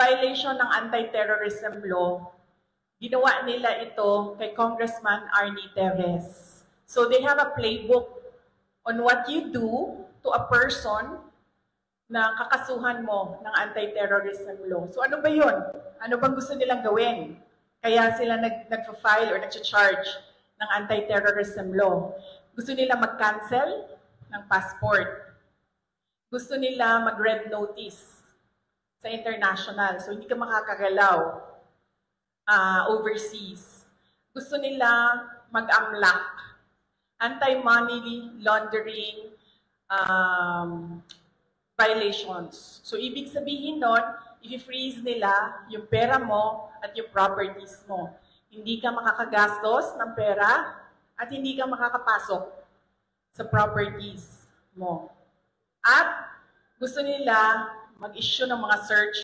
violation ng anti-terrorism law, ginawa nila ito kay Congressman Arnie Teves. So they have a playbook on what you do to a person na kakasuhan mo ng anti-terrorism law. So ano ba yun? Ano bang gusto nilang gawin? Kaya sila nag-file or nag-charge ng anti-terrorism law. Gusto nila mag-cancel ng passport. Gusto nila mag-red notice sa international. So hindi ka makakagalaw overseas. Gusto nila mag-amlak. Anti-money laundering violations. So, ibig sabihin nun, i-freeze nila yung pera mo at yung properties mo. Hindi ka makakagastos ng pera at hindi ka makakapasok sa properties mo. At gusto nila mag-issue ng mga search